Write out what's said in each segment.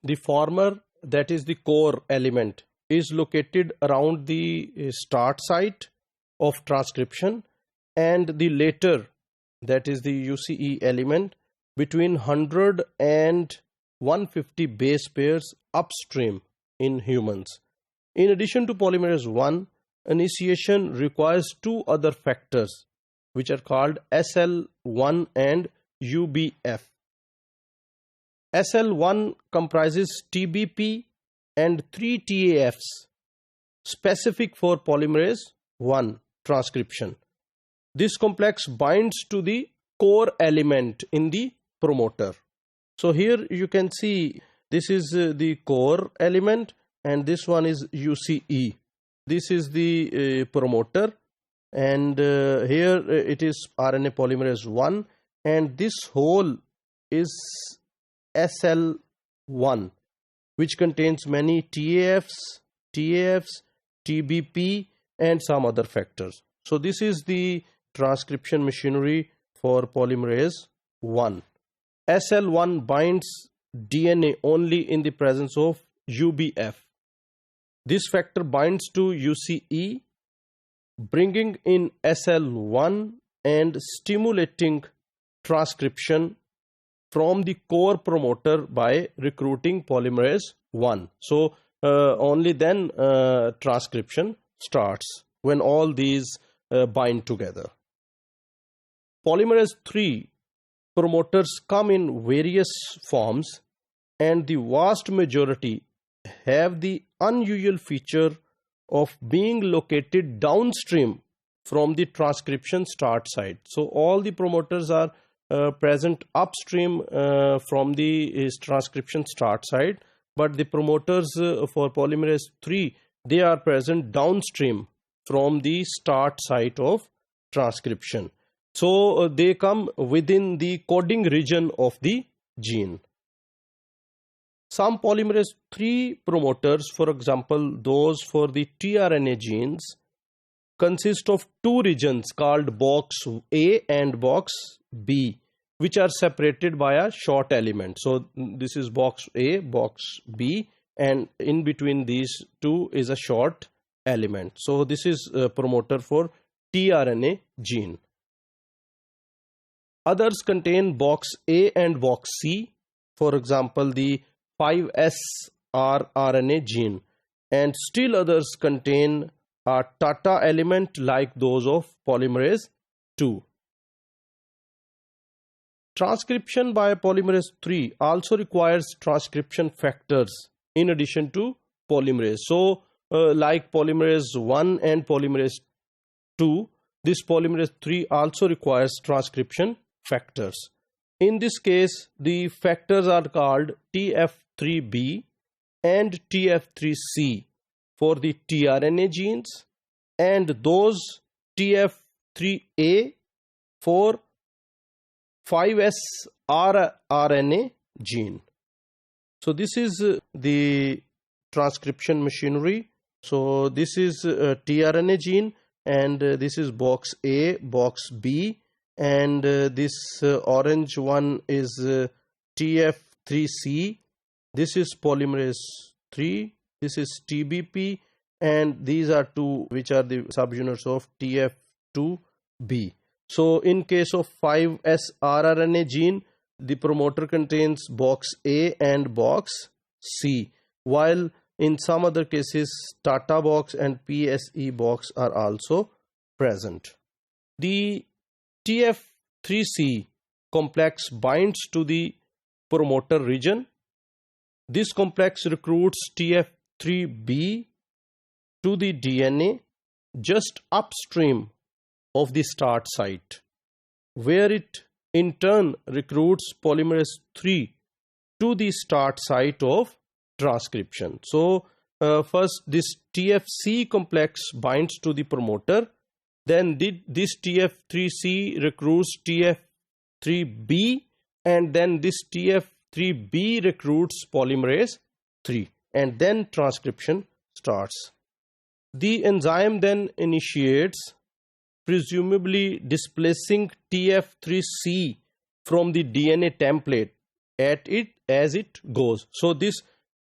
The former, that is the core element, is located around the start site of transcription, and the later, that is the UCE element, between 100 and 150 base pairs upstream in humans. In addition to polymerase 1, initiation requires two other factors which are called SL1 and UBF. SL1 comprises TBP and 3 TAFs specific for polymerase 1 transcription. This complex binds to the core element in the promoter. So here you can see this is the core element and this one is UCE. This is the promoter, and here it is RNA polymerase 1, and this whole is SL1, which contains many TAFs, TBP and some other factors. So this is the transcription machinery for polymerase 1. SL1 binds DNA only in the presence of UBF. This factor binds to UCE, bringing in SL1 and stimulating transcription from the core promoter by recruiting polymerase 1. So only then transcription starts when all these bind together. Polymerase 3 promoters come in various forms, and the vast majority have the unusual feature of being located downstream from the transcription start site. So all the promoters are present upstream from the transcription start site, but the promoters for polymerase 3, they are present downstream from the start site of transcription. So they come within the coding region of the gene. Some polymerase 3 promoters, for example those for the tRNA genes, consist of two regions called box A and box B, which are separated by a short element. So this is box A, box B, and in between these two is a short element. So this is a promoter for tRNA gene. Others contain box A and box C, for example the 5S rRNA gene, and still others contain a Tata element like those of polymerase 2. Transcription by polymerase 3 also requires transcription factors in addition to polymerase. So like polymerase 1 and polymerase 2, this polymerase 3 also requires transcription factors. In this case, the factors are called TF3B and TF3C for the tRNA genes, and those TF3A for 5S rRNA gene. So this is the transcription machinery. So this is tRNA gene, and this is box A, box B, and this orange one is TF3C. This is polymerase 3. This is TBP, and these are two which are the subunits of TF2B. So in case of 5S rRNA gene, the promoter contains box A and box C, while in some other cases Tata box and PSE box are also present. The TF3C complex binds to the promoter region. This complex recruits TF3B to the DNA just upstream of the start site, where it in turn recruits polymerase 3 to the start site of transcription. So first this TFC complex binds to the promoter, then this TF3C recruits TF3B, and then this TF3B recruits polymerase 3, and then transcription starts. The enzyme then initiates, presumably displacing TF3C from the DNA template at as it goes. So this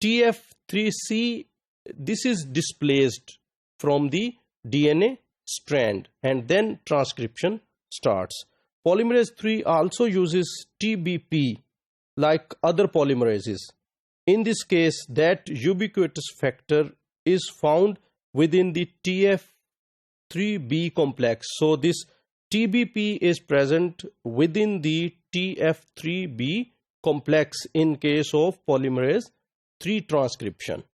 TF3C, this is displaced from the DNA strand, and then transcription starts. Polymerase 3 also uses TBP like other polymerases. In this case, that ubiquitous factor is found within the TF3B complex. So this TBP is present within the TF3B complex in case of polymerase 3 transcription.